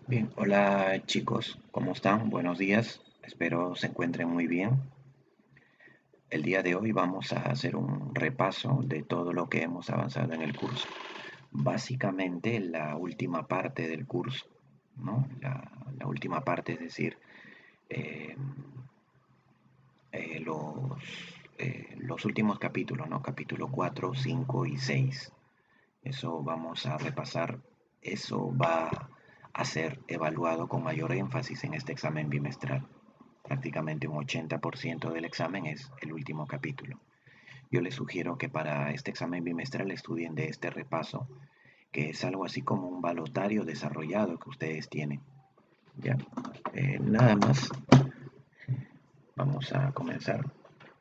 Bien, hola chicos, ¿cómo están? Buenos días, espero se encuentren muy bien. El día de hoy vamos a hacer un repaso de todo lo que hemos avanzado en el curso. Básicamente la última parte del curso, ¿no? La última parte, es decir, eh, eh, los, los últimos capítulos, ¿no? Capítulo 4, 5 y 6. Eso vamos a repasar, eso va a ser evaluado con mayor énfasis en este examen bimestral. Prácticamente un 80% del examen es el último capítulo. Yo les sugiero que para este examen bimestral estudien de este repaso, que es algo así como un balotario desarrollado que ustedes tienen. Ya, nada más, vamos a comenzar.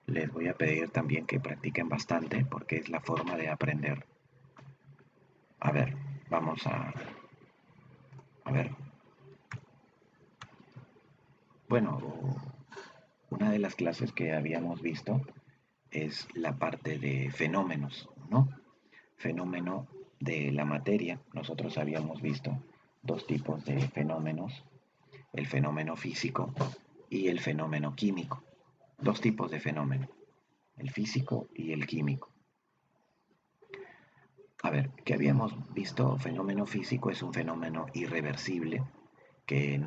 Les voy a pedir también que practiquen bastante porque es la forma de aprender. A ver, vamos a ver. Bueno, una de las clases que habíamos visto es la parte de fenómenos, ¿no? Fenómeno de la materia. Nosotros habíamos visto dos tipos de fenómenos, el fenómeno físico y el fenómeno químico. Dos tipos de fenómeno, el físico y el químico. A ver, ¿qué habíamos visto? Fenómeno físico es un fenómeno irreversible que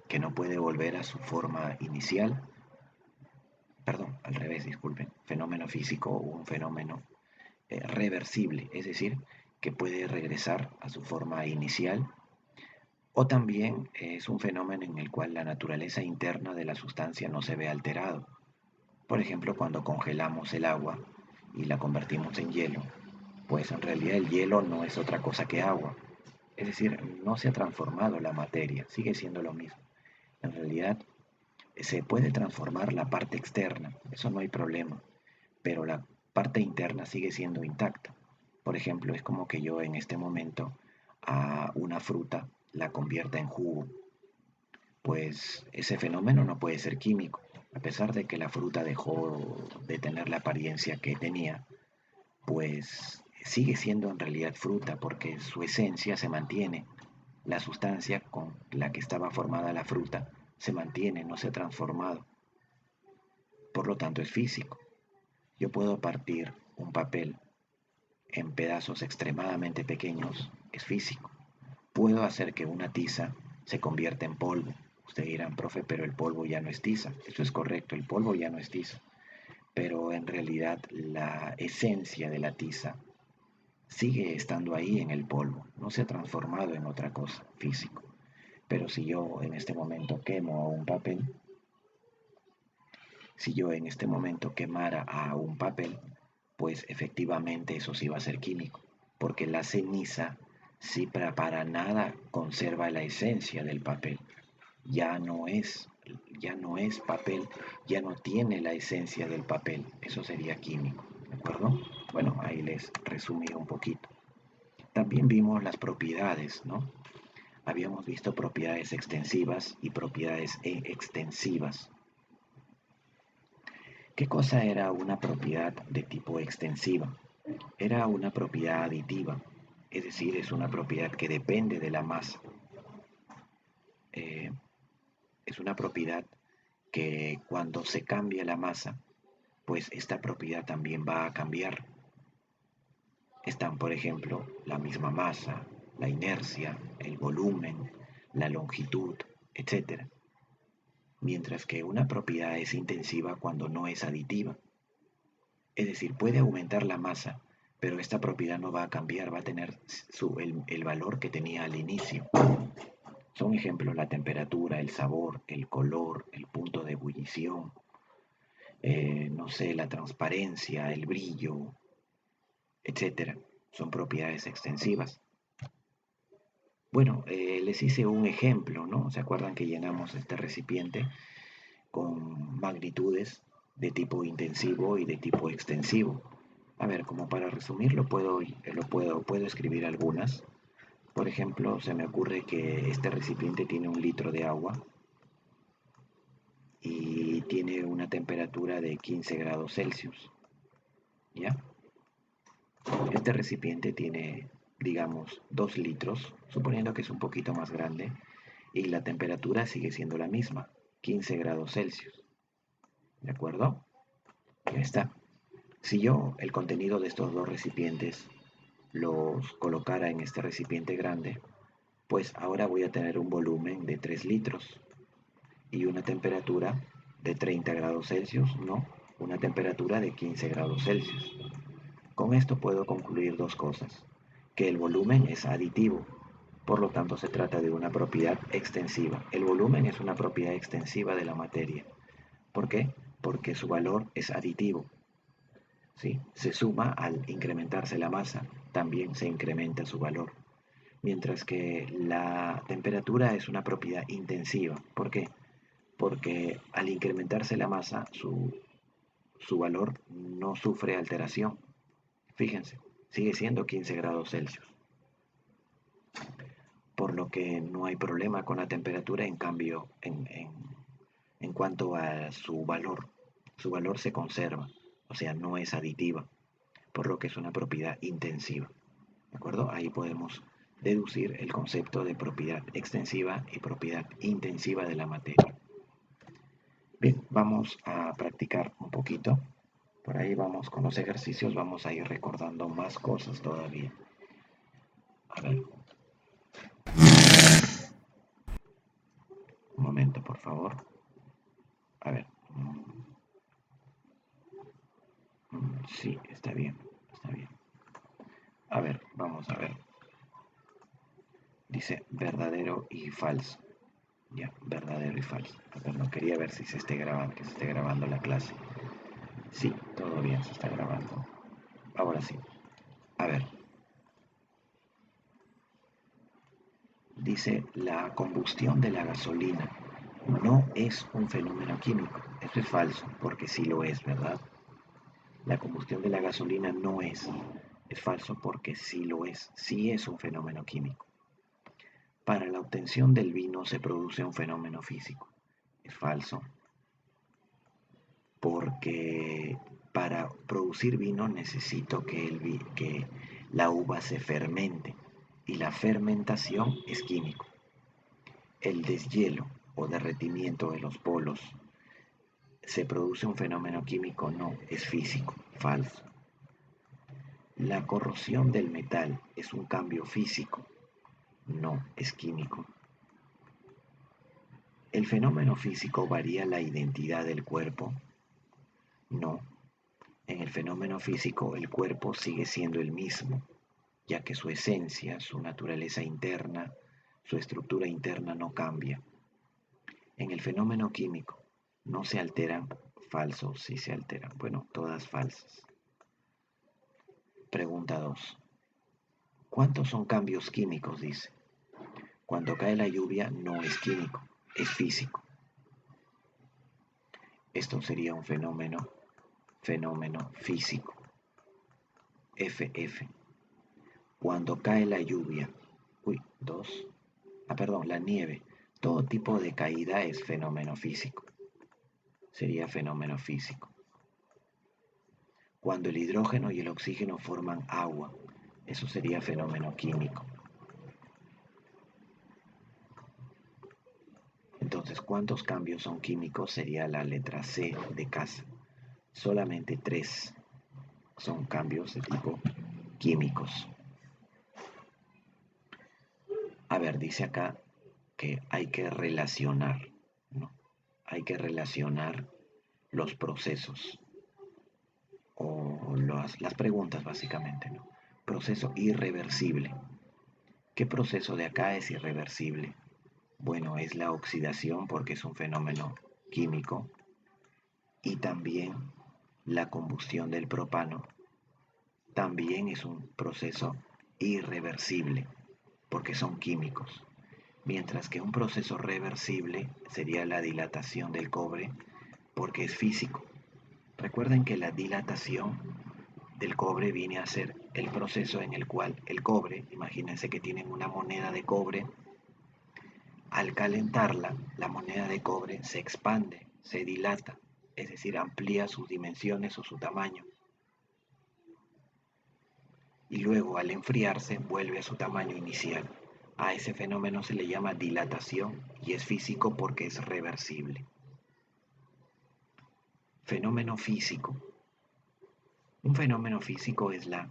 que no puede volver a su forma inicial. Perdón, al revés, disculpen. Fenómeno físico o un fenómeno reversible, es decir, que puede regresar a su forma inicial, o también es un fenómeno en el cual la naturaleza interna de la sustancia no se ve alterado. Por ejemplo, cuando congelamos el agua y la convertimos en hielo, pues en realidad el hielo no es otra cosa que agua. Es decir, no se ha transformado la materia, sigue siendo lo mismo. En realidad se puede transformar la parte externa, eso no hay problema, pero la parte interna sigue siendo intacta. Por ejemplo, es como que yo en este momento a una fruta la convierta en jugo, pues ese fenómeno no puede ser químico. A pesar de que la fruta dejó de tener la apariencia que tenía, pues sigue siendo en realidad fruta porque su esencia se mantiene. La sustancia con la que estaba formada la fruta se mantiene, no se ha transformado. Por lo tanto, es físico. Yo puedo partir un papel en pedazos extremadamente pequeños, es físico. Puedo hacer que una tiza se convierta en polvo. Ustedes dirán, profe, pero el polvo ya no es tiza. Eso es correcto, el polvo ya no es tiza. Pero en realidad la esencia de la tiza sigue estando ahí en el polvo, no se ha transformado en otra cosa físico. Pero si yo en este momento quemo un papel, si yo en este momento quemara a un papel, pues efectivamente eso sí va a ser químico, porque la ceniza sí para nada conserva la esencia del papel. Ya no es, ya no es papel, ya no tiene la esencia del papel. Eso sería químico, ¿de acuerdo? Bueno, ahí les resumí un poquito. También vimos las propiedades, ¿no? Habíamos visto propiedades extensivas y propiedades extensivas. ¿Qué cosa era una propiedad de tipo extensiva? Era una propiedad aditiva, es decir, es una propiedad que depende de la masa. Eh, es una propiedad que cuando se cambia la masa, pues esta propiedad también va a cambiar. Están, por ejemplo, la misma masa, la inercia, el volumen, la longitud, etc. Mientras que una propiedad es intensiva cuando no es aditiva. Es decir, puede aumentar la masa, pero esta propiedad no va a cambiar, va a tener el valor que tenía al inicio. Son ejemplos la temperatura, el sabor, el color, el punto de ebullición, no sé, la transparencia, el brillo, etcétera. Son propiedades extensivas. Bueno, les hice un ejemplo, ¿no? ¿Se acuerdan que llenamos este recipiente con magnitudes de tipo intensivo y de tipo extensivo? A ver, como para resumirlo, puedo escribir algunas. Por ejemplo, se me ocurre que este recipiente tiene 1 litro de agua y tiene una temperatura de 15 grados Celsius. ¿Ya? Este recipiente tiene digamos, 2 litros, suponiendo que es un poquito más grande, y la temperatura sigue siendo la misma, 15 grados Celsius. ¿De acuerdo? Ya está. Si yo el contenido de estos dos recipientes los colocara en este recipiente grande, pues ahora voy a tener un volumen de 3 litros y una temperatura de 30 grados Celsius, no, una temperatura de 15 grados Celsius. Con esto puedo concluir dos cosas: que el volumen es aditivo, por lo tanto se trata de una propiedad extensiva. El volumen es una propiedad extensiva de la materia. ¿Por qué? Porque su valor es aditivo. ¿Sí? Se suma al incrementarse la masa, también se incrementa su valor. Mientras que la temperatura es una propiedad intensiva. ¿Por qué? Porque al incrementarse la masa, su valor no sufre alteración. Fíjense, sigue siendo 15 grados Celsius. Por lo que no hay problema con la temperatura, en cambio, en cuanto a su valor se conserva, o sea, no es aditiva, por lo que es una propiedad intensiva. ¿De acuerdo? Ahí podemos deducir el concepto de propiedad extensiva y propiedad intensiva de la materia. Bien, vamos a practicar un poquito. Por ahí vamos con los ejercicios, vamos a ir recordando más cosas todavía. A ver, un momento, por favor. A ver. Sí, está bien, está bien. A ver, vamos a ver. Dice verdadero y falso. Ya, verdadero y falso. A ver, no quería ver si se esté grabando, que se esté grabando la clase. Sí, todo bien, se está grabando. Ahora sí. A ver. Dice, la combustión de la gasolina no es un fenómeno químico. Esto es falso, porque sí lo es, ¿verdad? La combustión de la gasolina no es. Es falso porque sí lo es. Sí es un fenómeno químico. Para la obtención del vino se produce un fenómeno físico. Es falso porque para producir vino necesito que la uva se fermente y la fermentación es químico. El deshielo o derretimiento de los polos, ¿se produce un fenómeno químico? No, es físico, falso. La corrosión del metal es un cambio físico, no, es químico. ¿El fenómeno físico varía la identidad del cuerpo? No, en el fenómeno físico el cuerpo sigue siendo el mismo, ya que su esencia, su naturaleza interna, su estructura interna no cambia. En el fenómeno químico no se alteran, falso, sí se alteran. Bueno, todas falsas. Pregunta 2. ¿Cuántos son cambios químicos? Dice. Cuando cae la lluvia no es químico, es físico. Esto sería un fenómeno físico. FF. Cuando cae la lluvia, la nieve, todo tipo de caída es fenómeno físico. Sería fenómeno físico. Cuando el hidrógeno y el oxígeno forman agua, eso sería fenómeno químico. Entonces, ¿cuántos cambios son químicos? Sería la letra C de casa. Solamente 3 son cambios de tipo químicos. A ver, dice acá que hay que relacionar, ¿no? Hay que relacionar los procesos o las preguntas básicamente, ¿no? Proceso irreversible. ¿Qué proceso de acá es irreversible? Bueno, es la oxidación porque es un fenómeno químico y también la combustión del propano también es un proceso irreversible porque son químicos. Mientras que un proceso reversible sería la dilatación del cobre porque es físico. Recuerden que la dilatación del cobre viene a ser el proceso en el cual el cobre, imagínense que tienen una moneda de cobre, al calentarla, la moneda de cobre se expande, se dilata, es decir, amplía sus dimensiones o su tamaño. y luego al enfriarse vuelve a su tamaño inicial. A ese fenómeno se le llama dilatación y es físico porque es reversible. Fenómeno físico. Un fenómeno físico es la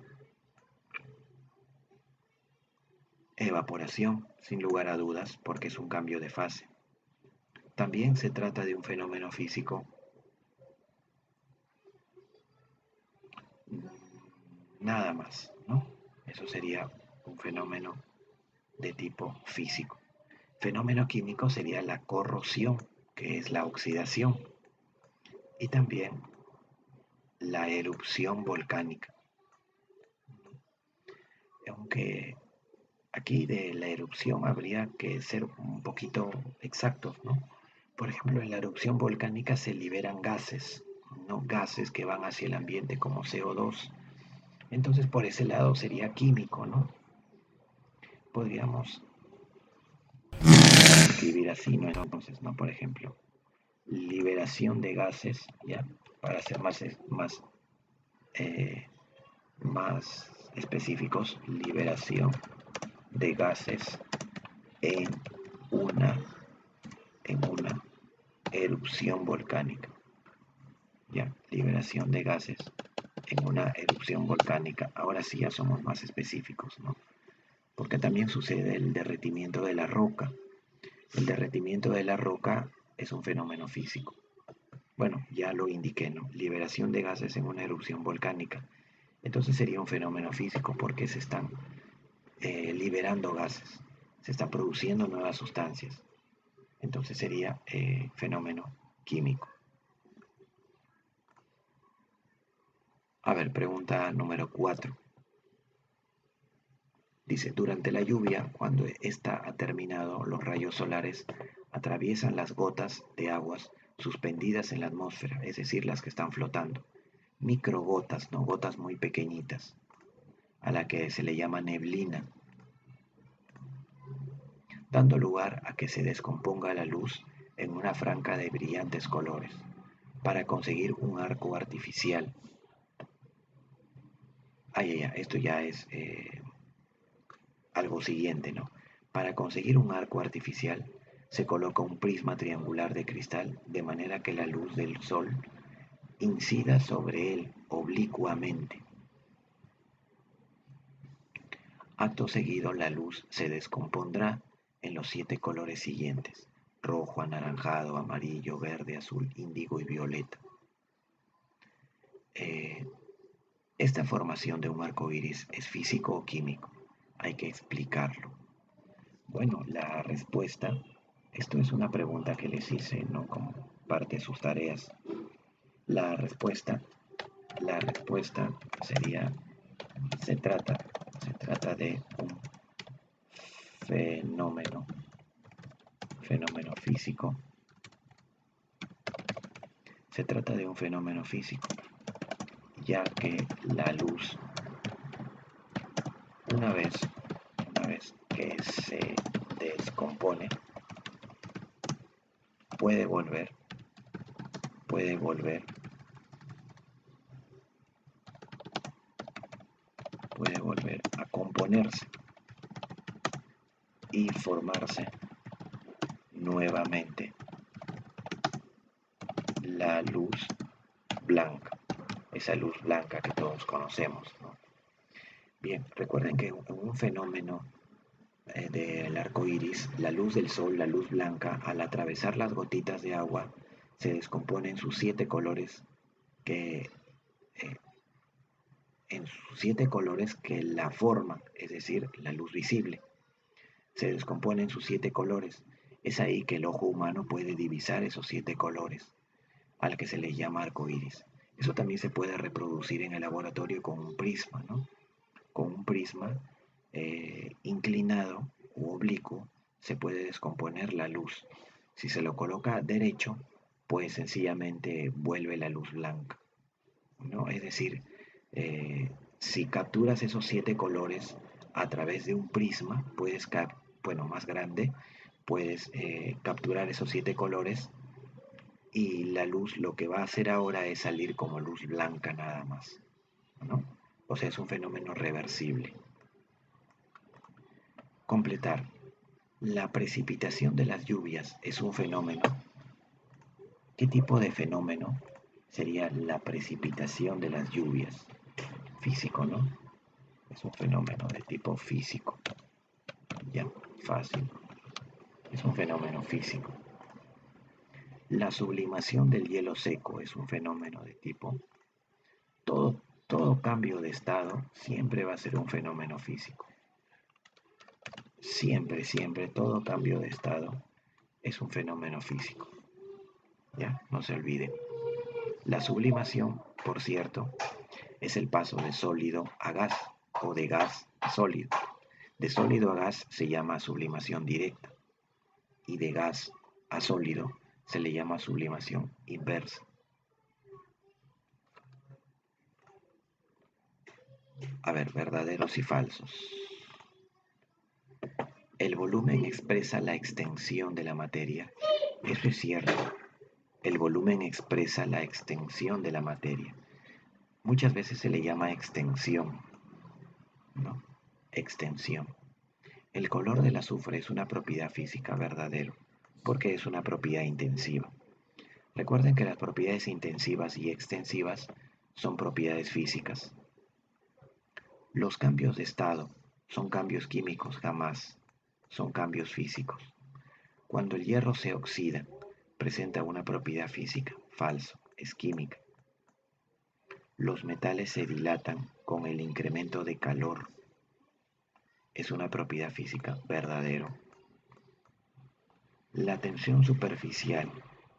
evaporación, sin lugar a dudas, porque es un cambio de fase. También se trata de un fenómeno físico nada más, ¿no? Eso sería un fenómeno de tipo físico. Fenómeno químico sería la corrosión, que es la oxidación, y también la erupción volcánica. Aunque aquí de la erupción habría que ser un poquito exactos, ¿no? Por ejemplo, en la erupción volcánica se liberan gases, no gases que van hacia el ambiente como CO2. Entonces, por ese lado sería químico, ¿no? Podríamos escribir así, ¿no? Entonces, ¿no? Por ejemplo, liberación de gases, ¿ya? Para ser eh, más específicos, liberación de gases en una, en una erupción volcánica. ¿Ya? Liberación de gases en una erupción volcánica. Ahora sí ya somos más específicos, ¿no? Porque también sucede el derretimiento de la roca. El derretimiento de la roca es un fenómeno físico. Bueno, ya lo indiqué, ¿no? Liberación de gases en una erupción volcánica. Entonces sería un fenómeno físico porque se están liberando gases, se están produciendo nuevas sustancias. Entonces sería fenómeno químico. A ver, pregunta número 4. Dice, durante la lluvia, cuando ésta ha terminado, los rayos solares atraviesan las gotas de aguas suspendidas en la atmósfera, es decir, las que están flotando. Microgotas, no gotas muy pequeñitas, a la que se le llama neblina, dando lugar a que se descomponga la luz en una franja de brillantes colores, para conseguir un arco artificial. Esto ya es algo siguiente, ¿no? Para conseguir un arco artificial se coloca un prisma triangular de cristal de manera que la luz del sol incida sobre él oblicuamente. Acto seguido la luz se descompondrá en los 7 colores siguientes: rojo, anaranjado, amarillo, verde, azul, índigo y violeta. Eh, esta formación de un arco iris es físico o químico. Hay que explicarlo. Bueno, la respuesta, esto es una pregunta que les hice, ¿no? Como parte de sus tareas. La respuesta, la respuesta sería, se trata, se trata de un fenómeno, fenómeno físico. Se trata de un fenómeno físico, ya que la luz, una vez, una vez que se descompone, puede volver, puede volver, puede volver a componerse y formarse nuevamente la luz blanca, esa luz blanca que todos conocemos, ¿no? Bien, recuerden que en un fenómeno del arco iris, la luz del sol, la luz blanca, al atravesar las gotitas de agua, se descompone en sus 7 colores que la forman, es decir, la luz visible. Se descompone en sus 7 colores. Es ahí que el ojo humano puede divisar esos 7 colores, al que se le llama arco iris. Eso también se puede reproducir en el laboratorio con un prisma, ¿no? Con un prisma inclinado u oblicuo se puede descomponer la luz. Si se lo coloca derecho, pues sencillamente vuelve la luz blanca, ¿no? Es decir, si capturas esos 7 colores a través de un prisma, más grande, puedes capturar esos 7 colores y la luz lo que va a hacer ahora es salir como luz blanca nada más, ¿no? O sea, es un fenómeno reversible. Completar. La precipitación de las lluvias es un fenómeno. ¿Qué tipo de fenómeno sería la precipitación de las lluvias? Físico, ¿no? Es un fenómeno de tipo físico. Ya, fácil. Es un fenómeno físico. La sublimación del hielo seco es un fenómeno de tipo. Todo cambio de estado siempre va a ser un fenómeno físico. Siempre, todo cambio de estado es un fenómeno físico. Ya, no se olvide. La sublimación, por cierto, es el paso de sólido a gas o de gas a sólido. De sólido a gas se llama sublimación directa y de gas a sólido se le llama sublimación inversa. A ver, verdaderos y falsos. El volumen expresa la extensión de la materia. Eso es cierto. El volumen expresa la extensión de la materia. Muchas veces se le llama extensión, ¿no? Extensión. El color del azufre es una propiedad física verdadero, porque es una propiedad intensiva. Recuerden que las propiedades intensivas y extensivas son propiedades físicas. Los cambios de estado son cambios químicos, jamás son cambios físicos. Cuando el hierro se oxida, presenta una propiedad física, falso, es química. Los metales se dilatan con el incremento de calor, es una propiedad física, verdadero. La tensión superficial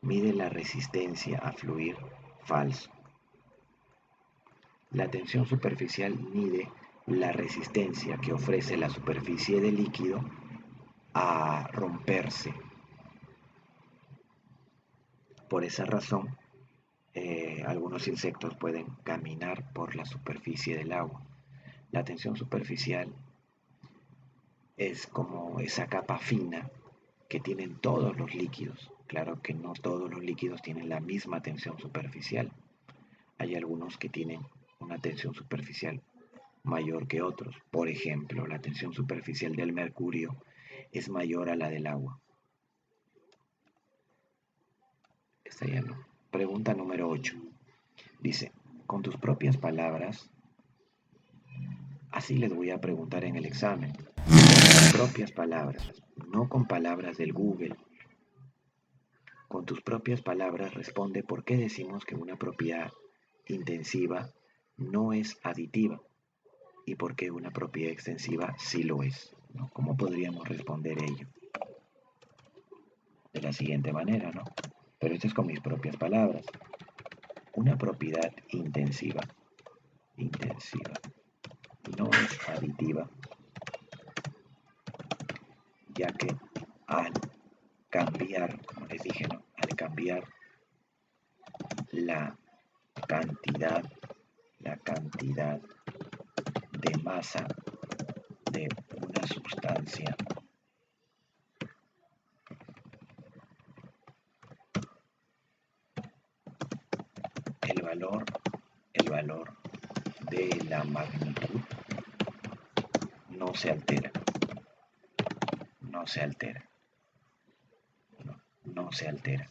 mide la resistencia a fluir, falso. La tensión superficial mide la resistencia que ofrece la superficie del líquido a romperse. Por esa razón, algunos insectos pueden caminar por la superficie del agua. La tensión superficial es como esa capa fina que tienen todos los líquidos. Claro que no todos los líquidos tienen la misma tensión superficial. Hay algunos que tienen una tensión superficial mayor que otros. Por ejemplo, la tensión superficial del mercurio es mayor a la del agua. Está ya no. Pregunta número 8. Dice, con tus propias palabras, así les voy a preguntar en el examen. Con tus propias palabras, no con palabras del Google. Con tus propias palabras responde por qué decimos que una propiedad intensiva no es aditiva y por qué una propiedad extensiva sí lo es, ¿no? ¿Cómo podríamos responder ello? De la siguiente manera, ¿no? Pero esto es con mis propias palabras. Una propiedad intensiva no es aditiva, ya que al cambiar, como les dije, ¿no? Al cambiar la cantidad de masa de una sustancia, el valor de la magnitud no se altera, no se altera, no se altera.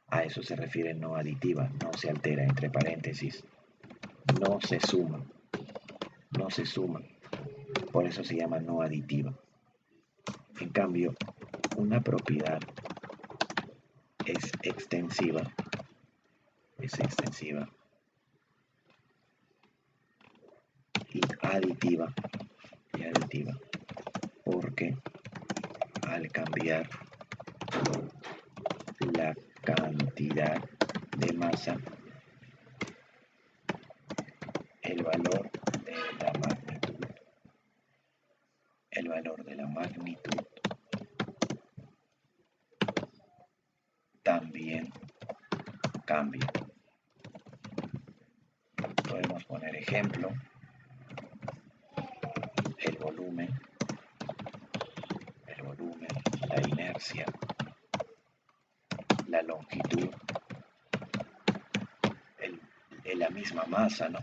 A eso se refiere no aditiva, no se altera, entre paréntesis, no se suma, no se suma. Por eso se llama no aditiva. En cambio, una propiedad es extensiva y aditiva, porque al cambiar la cantidad de masa, el valor de la magnitud también cambia. Podemos poner ejemplo, el volumen, la inercia, la longitud, la misma masa, ¿no?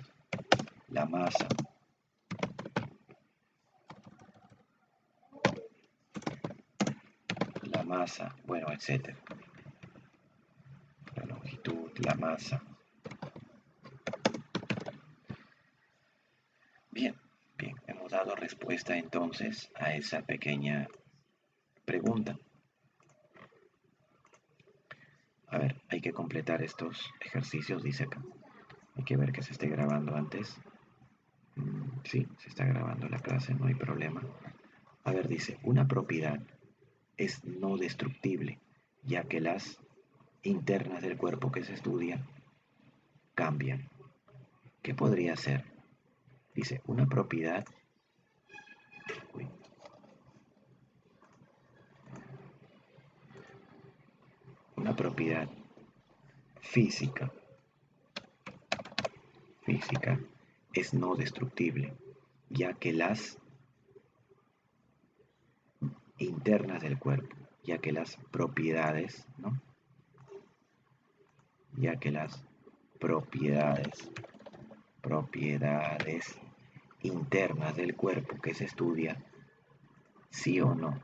la masa, bueno, etcétera. La longitud, la masa. Bien, bien, hemos dado respuesta entonces a esa pequeña pregunta. A ver, hay que completar estos ejercicios, dice acá. Hay que ver que se esté grabando antes. Sí, se está grabando la clase, no hay problema. A ver, dice, una propiedad es no destructible, ya que las internas del cuerpo que se estudia cambian. ¿Qué podría ser? Dice, una propiedad... Uy, una propiedad física es no destructible, ya que las internas del cuerpo, ya que las propiedades, ¿no? Ya que las propiedades internas del cuerpo que se estudia, sí o no,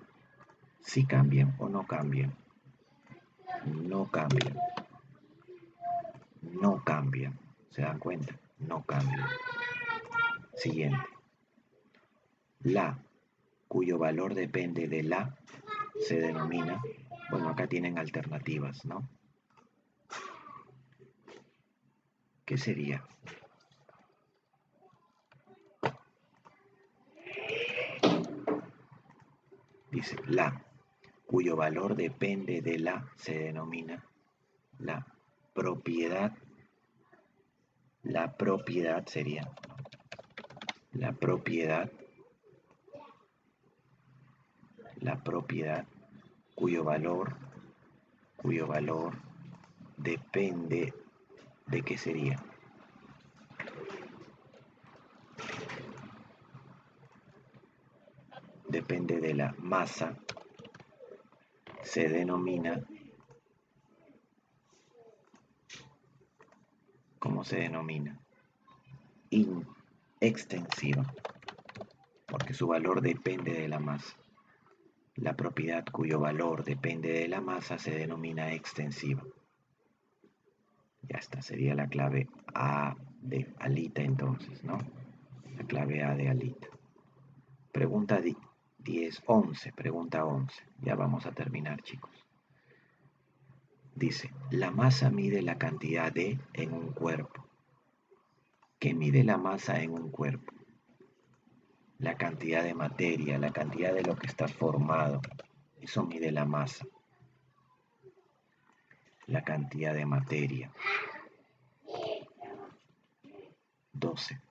sí cambian o no cambian, no cambian, no cambian, ¿se dan cuenta? No cambian. Siguiente, la, cuyo valor depende de la, se denomina, bueno, acá tienen alternativas, ¿no? ¿Qué sería? Dice la, cuyo valor depende de la, se denomina la propiedad. La propiedad sería la propiedad cuyo valor depende de qué sería. Depende de la masa, se denomina, ¿cómo se denomina? Extensiva, porque su valor depende de la masa. La propiedad cuyo valor depende de la masa se denomina extensiva. Ya está, sería la clave A de alita entonces, ¿no? La clave A de alita. Pregunta 10, 11, pregunta 11. Ya vamos a terminar, chicos. Dice, la masa mide la cantidad de en un cuerpo. ¿Qué mide la masa en un cuerpo? La cantidad de materia, la cantidad de lo que está formado. Eso mide la masa. La cantidad de materia. 12.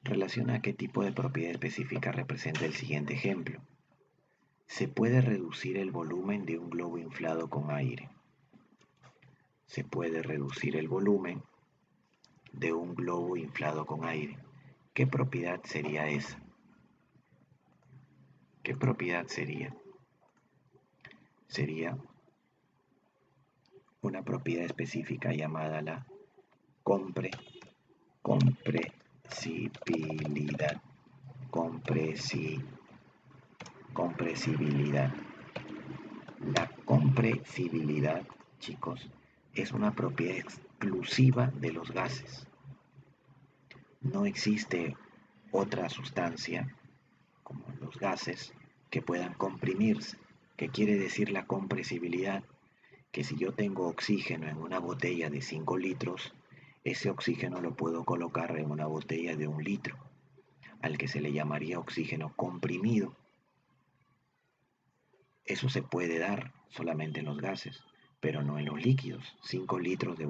Relaciona qué tipo de propiedad específica representa el siguiente ejemplo. Se puede reducir el volumen de un globo inflado con aire. Se puede reducir el volumen de un globo inflado con aire. ¿Qué propiedad sería esa? ¿Qué propiedad sería? Sería una propiedad específica llamada la compresibilidad. Compresibilidad. La compresibilidad, chicos, es una propiedad exclusiva de los gases. No existe otra sustancia, como los gases, que puedan comprimirse. ¿Qué quiere decir la compresibilidad? Que si yo tengo oxígeno en una botella de 5 litros, ese oxígeno lo puedo colocar en una botella de 1 litro, al que se le llamaría oxígeno comprimido. Eso se puede dar solamente en los gases, pero no en los líquidos. 5 litros de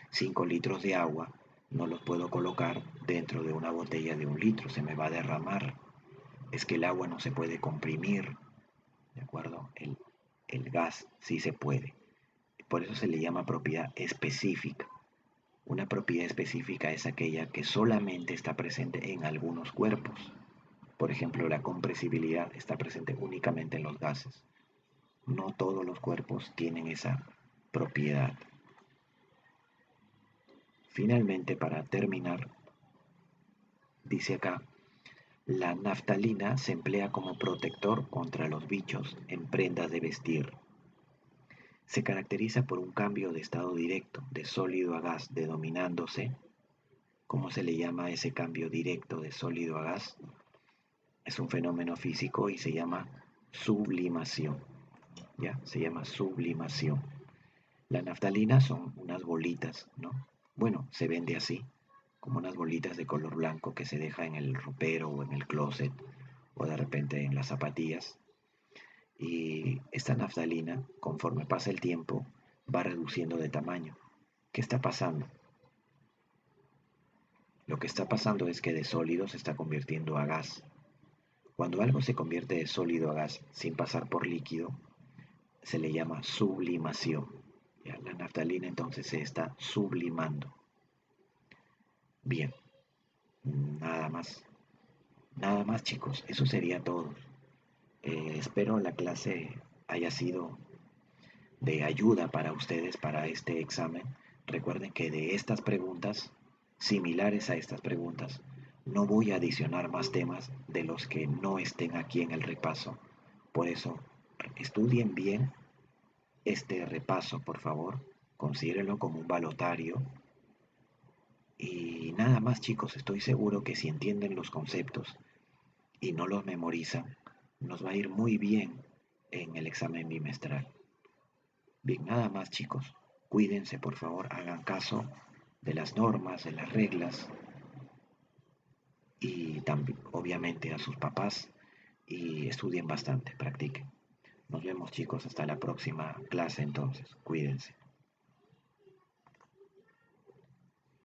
5 litros de agua no los puedo colocar dentro de una botella de 1 litro, se me va a derramar. Es que el agua no se puede comprimir, ¿de acuerdo? El gas sí se puede. Por eso se le llama propiedad específica. Una propiedad específica es aquella que solamente está presente en algunos cuerpos. Por ejemplo, la compresibilidad está presente únicamente en los gases. No todos los cuerpos tienen esa propiedad. Finalmente, para terminar, Dice acá, la naftalina se emplea como protector contra los bichos en prendas de vestir. Se caracteriza por un cambio de estado directo, de sólido a gas, denominándose, ¿cómo se le llama a ese cambio directo de sólido a gas? Es un fenómeno físico y se llama sublimación. ¿Ya? Se llama sublimación. La naftalina son unas bolitas, ¿no? Bueno, se vende así, como unas bolitas de color blanco que se deja en el ropero o en el closet o de repente en las zapatillas. Y esta naftalina, conforme pasa el tiempo, va reduciendo de tamaño. ¿Qué está pasando? Lo que está pasando es que de sólido se está convirtiendo a gas. Cuando algo se convierte de sólido a gas sin pasar por líquido, se le llama sublimación. ¿Ya? La naftalina entonces se está sublimando. Bien, nada más. Nada más chicos, eso sería todo. Espero la clase haya sido de ayuda para ustedes para este examen. Recuerden que de estas preguntas, similares a estas preguntas, no voy a adicionar más temas de los que no estén aquí en el repaso. Por eso, estudien bien este repaso, por favor. Considérenlo como un balotario. Y nada más, chicos, estoy seguro que si entienden los conceptos y no los memorizan, nos va a ir muy bien en el examen bimestral. Bien, nada más, chicos. Cuídense, por favor, hagan caso de las normas, de las reglas y también, obviamente, a sus papás y estudien bastante, practiquen. Nos vemos, chicos, hasta la próxima clase entonces. Cuídense.